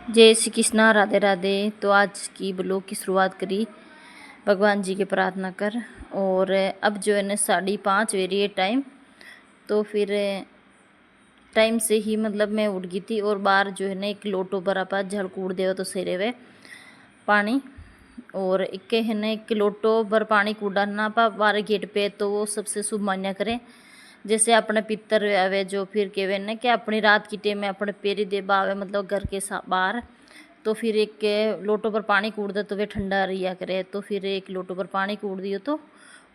जय श्री कृष्णा, राधे राधे। तो आज की ब्लॉग की शुरुआत करी भगवान जी की प्रार्थना कर। और अब जो है ना 5:30 हो रही है टाइम। तो फिर टाइम से ही मतलब मैं उठ गई थी और बाहर जो है ना एक लोटो भरा पा झल कूड़ देव तो सही रहे पानी। और एक है ना एक लोटो भर पानी कूड़ा ना पा बारह गेट पे, तो वो सबसे शुभ मान्या करें। जैसे अपने पितर आवे जो फिर कहे ना कि अपनी रात की टेम में अपने पेरी देबा आवे मतलब घर के बाहर। तो फिर एक के लोटो पर पानी कूड़ दे तो वे ठंडा रिया करे। तो फिर एक लोटो पर पानी कूड़ दियो तो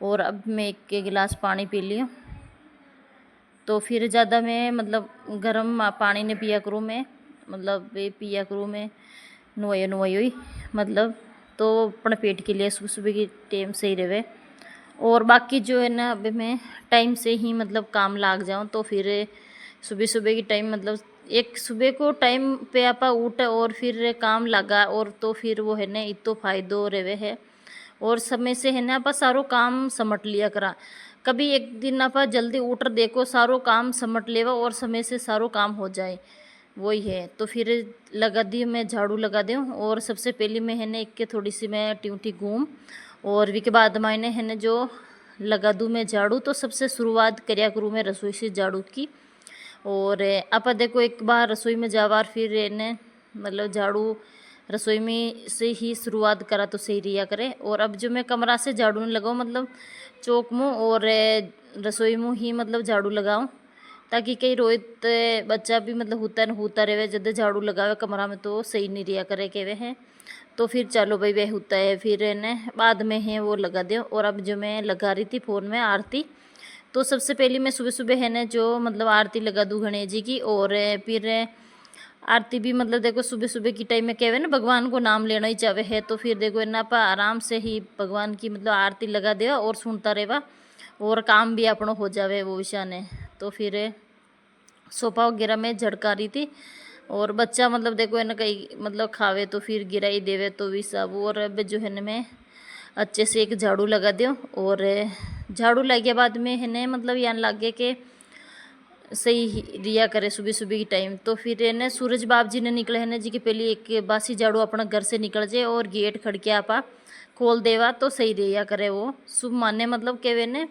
और अब मैं एक के गिलास पानी पी लियो। तो फिर ज़्यादा मैं मतलब गर्म पानी ने पिया करूँ मैं, मतलब वे पिया करूँ मैं नुआई हुई मतलब। तो अपने पेट के लिए सुबह सुबह की टाइम सही रहे। और बाकी जो है ना अभी मैं टाइम से ही मतलब काम लाग जाऊँ तो फिर सुबह सुबह की टाइम मतलब एक सुबह को टाइम पे आपा उठ और फिर काम लगा और तो फिर वो है ना इतो फायदो रहे है। और समय से है ना आपा सारो काम समट लिया करा। कभी एक दिन आपा जल्दी उठ देखो सारो काम समट लेवा और समय से सारो काम हो जाए, वही है। तो फिर लगा दी मैं झाड़ू लगा दूँ और सबसे पहले मैं है ना एक के थोड़ी सी मैं ट्यूटी घूम और वी के बाद मैंने है ना जो लगा दूँ मैं झाड़ू। तो सबसे शुरुआत करिया करूँ मैं रसोई से झाड़ू की। और आप देखो एक बार रसोई में जावार फिर ने मतलब झाड़ू रसोई में से ही शुरुआत करा तो सही रिया करे। और अब जो मैं कमरा से झाड़ू नहीं लगाऊँ मतलब चौक मुँह और रसोई मुँह ही मतलब झाड़ू लगाऊँ, ताकि कई रोहित बच्चा भी मतलब होता रहे जब झाड़ू लगावे कमरा में तो सही नहीं रिया करे के वे हैं। तो फिर चलो भाई वह होता है फिर ने बाद में है वो लगा दो। और अब जो मैं लगा रही थी फ़ोन में आरती, तो सबसे पहले मैं सुबह सुबह है ना जो मतलब आरती लगा दूँ गणेश जी की। और फिर आरती भी मतलब देखो सुबह सुबह की टाइम में कहवे ना भगवान को नाम लेना ही चाहे है। तो फिर देखो ना आप आराम से ही भगवान की मतलब आरती लगा देवा और सुनता रहेगा और काम भी अपनों हो जावे वो विषय ने। तो फिर सोफा वगैरह में झड़का रही थी और बच्चा मतलब देखो है ना कहीं मतलब खावे तो फिर गिरा ही देवे तो भी सब। और अब जो है ना मैं अच्छे से एक झाड़ू लगा दूँ और झाड़ू लगे बाद में है ना मतलब यहाँ लगे कि सही रिया करे सुबह सुबह की टाइम। तो फिर है ना सूरज बाप जी ने निकले है ना जी के पहले एक बासी झाड़ू अपना घर से निकल जाए और गेट खड़के आपा खोल देवा तो सही रिया करे वो शुभ माने मतलब के वे ने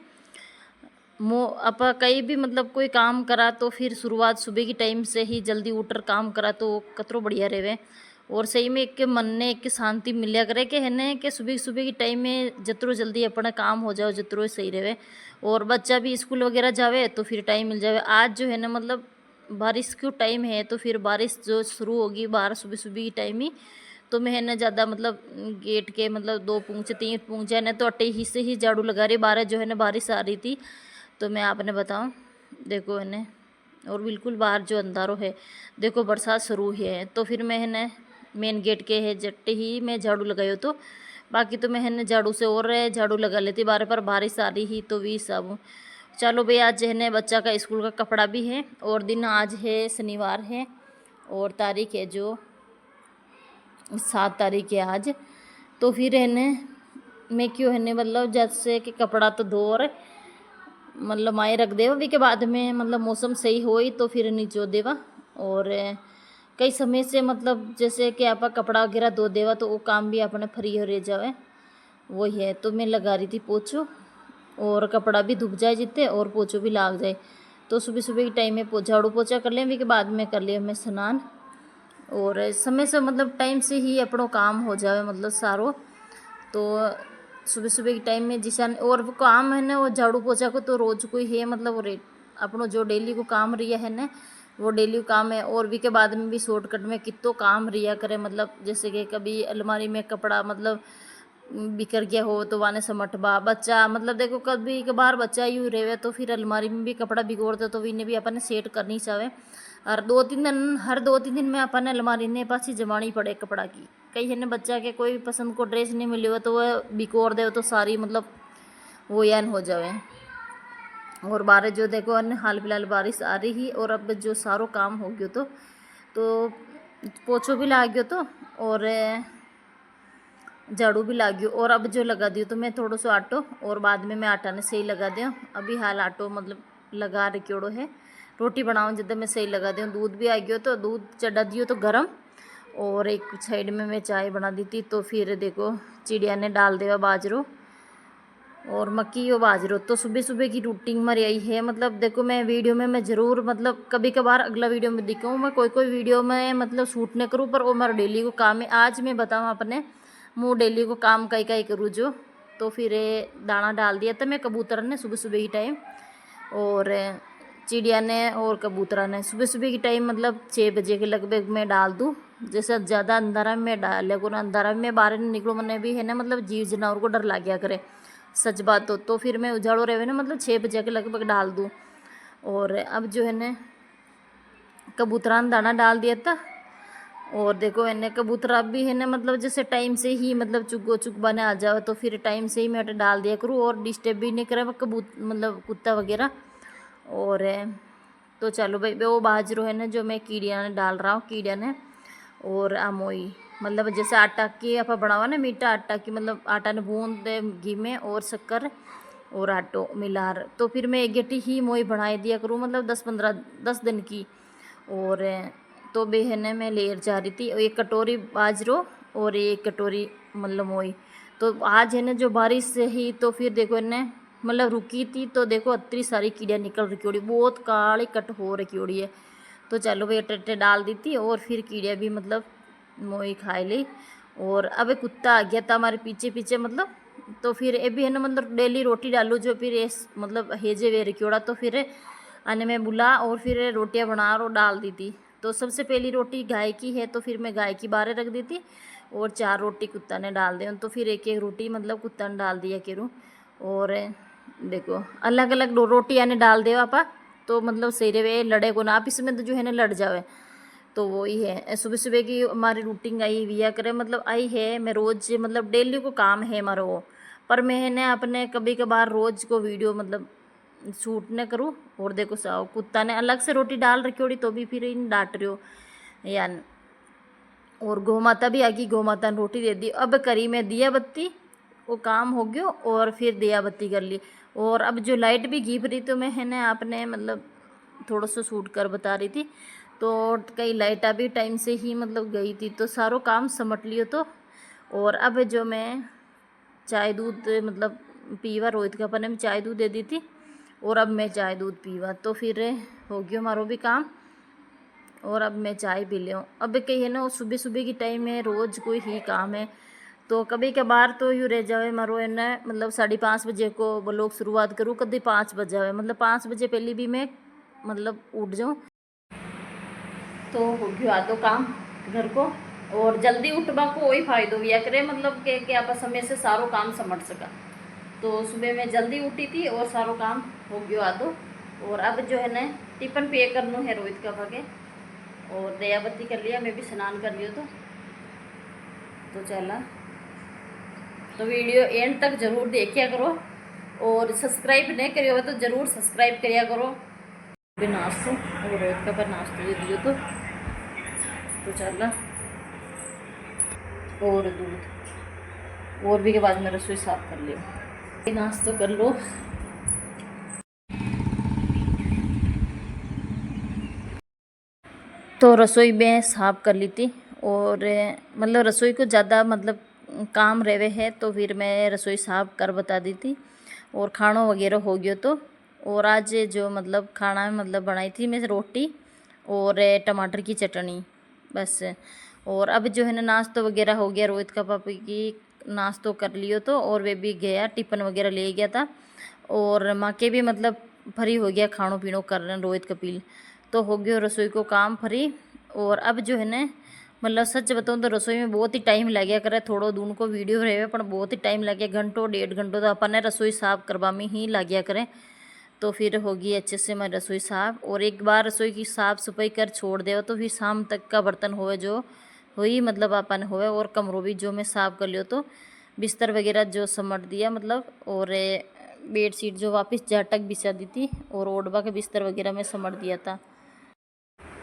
मो अपा कहीं भी मतलब कोई काम करा तो फिर शुरुआत सुबह की टाइम से ही जल्दी उठकर काम करा तो कतरो बढ़िया रहे। और सही में एक मन ने एक शांति मिलिया करे कि है ना कि सुबह सुबह की टाइम में जितरो जल्दी अपना काम हो जाओ जितरो सही रहे। और बच्चा भी स्कूल वगैरह जावे तो फिर टाइम मिल जावे। आज जो है ना मतलब बारिश क्यों टाइम है तो फिर बारिश जो शुरू होगी बाहर सुबह सुबह की टाइम ही। तो मैं है ना ज़्यादा मतलब गेट के मतलब 2 पूंछ 3 पूंछ है ना तो अट्टे ही से ही झाड़ू लगा रही बारह जो है ना बारिश आ रही थी। तो मैं आपने बताऊं देखो है ना और बिल्कुल बाहर जो अंधारो है देखो बरसात शुरू है। तो फिर मैं है ना मेन गेट के है जट्टे ही मैं झाड़ू लगाई तो बाकी तो मैं है ना झाड़ू से और झाड़ू लगा लेती बारह पर बारिश आ रही ही तो भी सब। चलो भाई आज है ना बच्चा का स्कूल का कपड़ा भी है और दिन आज है शनिवार है और तारीख है जो 7 तारीख है आज। तो फिर है ना मैं क्यों है ना मतलब जैसे कि कपड़ा तो धो और मतलब माए रख देवा वी के बाद में मतलब मौसम सही हो तो फिर नीचो देवा। और कई समय से मतलब जैसे कि आप कपड़ा वगैरह धो देवा तो वो काम भी अपने फ्री हो रह जावे, वही है। तो मैं लगा रही थी पोछो और कपड़ा भी धुप जाए जितने और पोछो भी लाग जाए। तो सुबह सुबह के टाइम में झाड़ू पोछा कर लें वी के बाद में कर लिया मैं स्नान। और समय से मतलब टाइम से ही अपनों काम हो जावे मतलब सारो। तो सुबह सुबह के टाइम में जिसा और वो काम है ना वो झाड़ू पोछा को तो रोज को ही है मतलब वो अपनों जो डेली को काम रिया है ना वो डेली काम है। और भी के बाद में भी शॉर्टकट में कितो काम रिया करे मतलब जैसे कि कभी अलमारी में कपड़ा मतलब बिखर गया हो तो वाने समटबा बच्चा मतलब देखो कभी कभार बच्चा यूँ रहे तो फिर अलमारी में भी कपड़ा भिगोर दे तो इन्हें भी अपन सेट करनी चाहे। और 2-3 दिन हर 2-3 दिन में अपन अलमारी ने पास ही जमानी पड़े कपड़ा की। कई है ना बच्चा के कोई पसंद को ड्रेस नहीं मिली हो तो वह बिकोर दे तो सारी मतलब वो यान हो जावे। और बारिश जो देखो अन्य हाल फिलहाल बारिश आ रही ही और अब जो सारो काम हो गयो तो पोछो भी लाग गयो तो और झाड़ू भी लाग गयो। और अब जो लगा दियो तो मैं थोड़ा सा आटो और बाद में मैं आटा ने सही लगा दूँ। अभी हाल आटो मतलब लगा रखियोड़ो है रोटी बनाऊँ जब मैं सही लगा दूँ। दूध भी आ गयो तो दूध चढ़ा दियो तो गर्म और एक साइड में मैं चाय बना दी थी। तो फिर देखो चिड़िया ने डाल दिया बाजरो और मक्की और बाजरो। तो सुबह सुबह की रूटीन हमारी यही है। मतलब देखो मैं वीडियो में मैं ज़रूर मतलब कभी कभार अगला वीडियो में दिखाऊँ, मैं कोई वीडियो में मतलब शूट नहीं करूँ, पर वो मेरा डेली को काम है। आज मैं बताऊँ अपने मुँह डेली को काम कई करूँ जो। तो फिर दाना डाल दिया था मैं कबूतर ने सुबह सुबह की टाइम, और चिड़िया ने और कबूतरा ने सुबह सुबह की टाइम मतलब 6 बजे के लगभग मैं डाल दूँ। जैसे ज़्यादा अंधारा में मैं डाल को ना, अंधारा में बाहर नहीं निकलो, मैंने भी है ना मतलब जीव जनावर को डर लग गया करे, सच बात हो। तो फिर मैं उजाड़ो रहे ना मतलब 6 बजे के लगभग डाल दूँ। और अब जो है ना कबूतरा ने दाना डाल दिया था। और देखो मैंने कबूतरा भी है ना मतलब जैसे टाइम से ही मतलब चुग बने आ जाओ, तो फिर टाइम से ही मैं डाल दिया करूँ और डिस्टर्ब भी नहीं करे मतलब कुत्ता वगैरह। और तो चलो भाई वो बाजरो है ना जो मैं कीड़िया ने डाल रहा हूँ, कीड़िया ने और आमोई मतलब जैसे आटा की आप बनावा ना मीठा आटा की, मतलब आटा ने बूंद घी में और शक्कर और आटो मिला। तो फिर मैं एक गेटी ही मोई बनाई दिया करूँ मतलब 10 दिन की। और तो बहन मैं लेर जा रही थी एक कटोरी बाजरो और एक कटोरी मतलब मोई। तो आज है ना जो बारिश से ही तो फिर देखो इन्हें मतलब रुकी थी, तो देखो इतनी सारी कीड़ियाँ निकल रखी होड़ी, बहुत काली कट हो रखी होड़ी है। तो चलो भाई अट्टे डाल दी थी और फिर कीड़िया भी मतलब मोई खाई ली। और अब एक कुत्ता आ गया था हमारे पीछे पीछे मतलब। तो फिर ये भी है ना मतलब डेली रोटी डालू जो फिर ये मतलब हेजे वे रखी होड़ा। तो फिर आने में बुला और फिर रोटियां बना और डाल दी थी। तो सबसे पहली रोटी गाय की है, तो फिर मैं गाय की बाहर रख दी थी और 4 रोटी कुत्ता ने डाल दी। तो फिर एक रोटी मतलब कुत्ता ने डाल दिया करूँ। और देखो अलग अलग रोटियां ने डाल दे आपा, तो मतलब सही रहे लड़े को ना आपस में, तो जो है ना लड़ जावे। तो वही है सुबह सुबह की हमारी रूटीन आई हुई करे मतलब आई है। मैं रोज़ मतलब डेली को काम है हमारा वो, पर मैंने अपने कभी कभार रोज़ को वीडियो मतलब शूट न करूँ। और देखो साओ कुत्ता ने अलग से रोटी डाल रखी होड़ी तो भी फिर इन डांट रही हो यान। और गौ माता भी आ गई, गौ माता ने रोटी दे दी। अब करी मैं दिया बत्ती, वो काम हो गयो और फिर दिया बत्ती कर ली। और अब जो लाइट भी घीप रही तो मैं है ना आपने मतलब थोड़ा सा शूट कर बता रही थी। तो कई लाइट अभी टाइम से ही मतलब गई थी, तो सारो काम समट लियो। तो और अब जो मैं चाय दूध मतलब पीवा, रोहित का अपने में चाय दूध दे दी थी और अब मैं चाय दूध पीवा। तो फिर हो गया हमारो भी काम और अब मैं चाय पी लियो। अब कही है ना सुबह सुबह की टाइम में रोज़ कोई ही काम है। तो कभी कभार तो यूँ रह जावे मारो है ना मतलब 5:30 बजे को ब्लॉग शुरुआत करूँ, कभी 5 बज जावे मतलब 5 बजे पहले भी मैं मतलब उठ जाऊँ। तो हो गया आधो काम घर को। और जल्दी उठवा को वही फायदो भी करे मतलब कि आप समय से सारो काम समझ सका। तो सुबह में जल्दी उठी थी और सारो काम हो गया आधो। और अब जो है ना टिफिन पे करना है रोहित का भागे, और दयाबत्ती कर लिया, मैं भी स्नान कर लियो। तो चला तो वीडियो एंड तक जरूर देखिया करो, और सब्सक्राइब नहीं करियो हो तो ज़रूर सब्सक्राइब करिया करो। भी नाश्तो और रोहित का पर नाश्तो दे दियो। तो चला और दूध और भी के बाद में रसोई साफ कर लियो, नाश्तो कर लो। तो रसोई में साफ कर ली थी और मतलब रसोई को ज़्यादा मतलब काम रहे है, तो फिर मैं रसोई साफ कर बता दी थी और खाना वगैरह हो गया। तो और आज जो मतलब खाना मतलब बनाई थी मैं रोटी और टमाटर की चटनी बस। और अब जो है ना नाश्ता वगैरह हो गया, रोहित का पापा की नाश्तो कर लियो। तो और वे भी गया टिफ़िन वगैरह ले गया था, और माँ के भी मतलब फ्री हो गया खानो पीनो कर रहे रोहित कपिल। तो हो गया रसोई को काम फ्री। और अब जो है ना मतलब सच बताऊँ तो रसोई में बहुत ही टाइम लग गया करे, थोड़ो दून को वीडियो रहे पर बहुत ही टाइम लग गया, घंटों 1.5 घंटों तो अपन ने रसोई साफ करवा में ही लग गया करें। तो फिर होगी अच्छे से मैं रसोई साफ, और एक बार रसोई की साफ़ सफाई कर छोड़ दे तो फिर शाम तक का बर्तन होए जो हुई मतलब अपन होए। और कमरों भी जो मैं साफ़ कर लियो, तो बिस्तर वगैरह जो समट दिया मतलब, और बेडशीट जो वापस जाटक बिछा दी थी, और ओडबा के बिस्तर वगैरह में समट दिया था।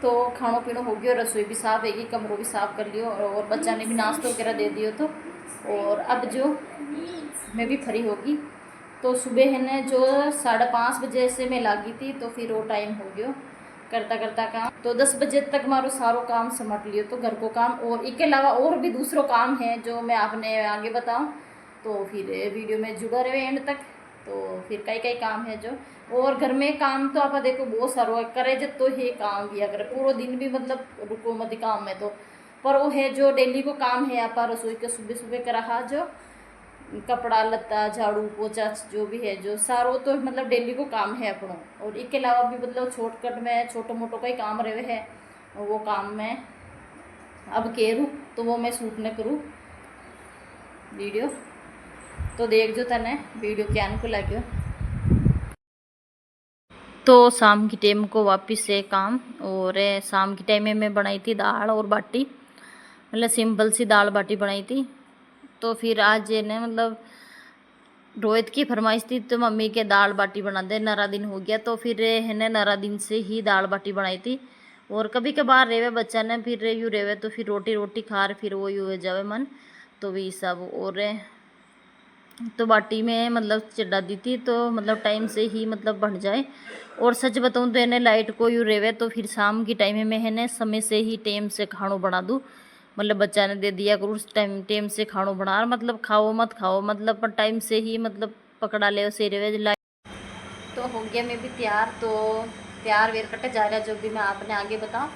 तो खानो पीनो हो गया, रसोई भी साफ है, कमरों भी साफ कर लियो, और बच्चा ने भी नाश्ता वगैरह दे दियो। तो और अब जो मैं भी फ्री होगी। तो सुबह है ना जो 5:30 बजे से मैं लागी थी, तो फिर वो टाइम हो गया करता करता काम तो 10 बजे तक मारो सारो काम समट लियो। तो घर को काम और इसके अलावा और भी दूसरो काम है जो मैं आपने आगे बताऊं, तो फिर वीडियो में जुड़ा रहे एंड तक। तो फिर कई कई काम है जो, और घर में काम तो आप देखो बहुत सारो है, करे जब तो ये काम भी अगर पूरा दिन भी मतलब रुको मत काम में तो, पर वो है जो डेली को काम है आप रसोई के सुबह सुबह का रहा जो कपड़ा लत्ता झाड़ू पोछा जो भी है जो सारो तो मतलब डेली को काम है अपनों। और इसके अलावा भी मतलब छोटकट में छोटो मोटो का ही काम रहे है, वो काम मैं अब करूँ तो वो मैं शूट न करूँ वीडियो। तो देख जो तने वीडियो क्या को लगे। तो शाम की टाइम को वापस से काम, और शाम की टाइम में मैं बनाई थी दाल और बाटी, मतलब सिंपल सी दाल बाटी बनाई थी। तो फिर आज ये ने मतलब रोहित की फरमाइश थी तो मम्मी के दाल बाटी बना दे, नारा दिन हो गया। तो फिर है ने नारा दिन से ही दाल बाटी बनाई थी। और कभी कभार रेवे बच्चा ने फिर यू रेवे तो फिर रोटी रोटी खार फिर वो यू हो जावे मन, तो भी सब। और तो बाटी में मतलब चढ़ा दी थी तो मतलब टाइम से ही मतलब बन जाए। और सच बताऊँ तो इन्हें लाइट को यू रेवे तो फिर शाम की टाइम में है समय से ही टाइम से खानो बना दूँ, मतलब बच्चा ने दे दिया करूँ उस टाइम से खानो बना, मतलब खाओ मत खाओ मतलब पर टाइम से ही मतलब पकड़ा ले उसे रेवे लाइट। तो हो गया मैं भी तैयार, तो तैयार वेर कटे जा रहा जो भी मैं आपने आगे बताऊँ।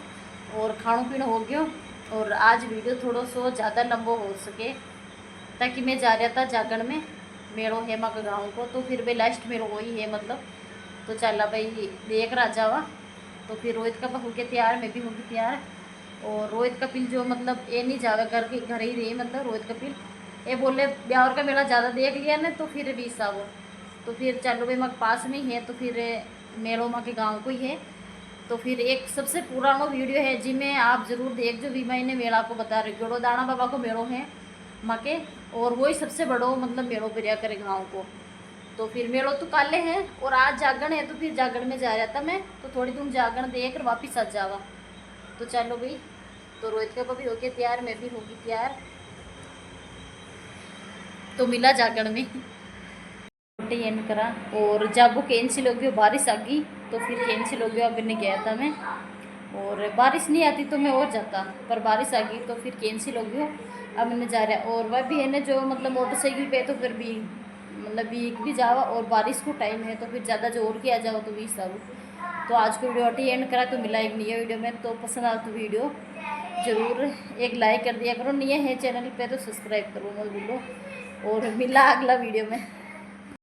और खानो पीनो हो गया, और आज वीडियो थोड़ा सो ज़्यादा लंबो हो सके ताकि मैं जा रहा था जागरण में मेड़ो है माँ के गाँव को, तो फिर भाई लास्ट मेड़ो वही है मतलब। तो चला भाई देख रहा जावा। तो फिर रोहित का हो गया तैयार, मैं भी होगी तैयार। और रोहित कपिल जो मतलब ये नहीं जावे घर के घर ही रही, मतलब रोहित कपिल ये बोले ब्यावर का मेला ज़्यादा देख लिया ना तो फिर भी वो। तो फिर चलो भाई माँ के पास में ही है तो फिर मेड़ो माँ के गाँव को ही है। तो फिर एक सबसे पुराना वीडियो है जिसमें आप ज़रूर देख जो भी मैंने मेला को बता रही गोड़ो दाना बाबा को मेड़ो है माँ के, और वही सबसे बड़ो मतलब मेड़ो बिरिया करे गाँव को। तो फिर मेड़ो तो काले हैं और आज जागरण है तो फिर जागरण में जा रहा था मैं, तो थोड़ी तुम जागरण देख कर वापिस आ जावा। तो चलो भाई, तो रोहित का भी हो गया तैयार, मैं भी होगी तैयार। तो मिला जागरण में एंड करा, और जब वो कैंसिल हो गया बारिश आ गई तो फिर कैंसिल हो गया, अगर नहीं गया था मैं। और बारिश नहीं आती तो मैं और जाता, पर बारिश आ गई तो फिर कैंसिल हो गया। अब मैंने जा रहा, और वह भी है ना जो मतलब मोटरसाइकिल पे तो फिर भी मतलब भीग भी जाओ, और बारिश को टाइम है तो फिर ज़्यादा जोर के आ जाओ तो भी सब। तो आज को वीडियो अटी एंड करा, तो मिला एक नया वीडियो में। तो पसंद आ तो वीडियो ज़रूर एक लाइक कर दिया करो, नया है चैनल पे तो सब्सक्राइब करो मत भूलो। और मिला अगला वीडियो में।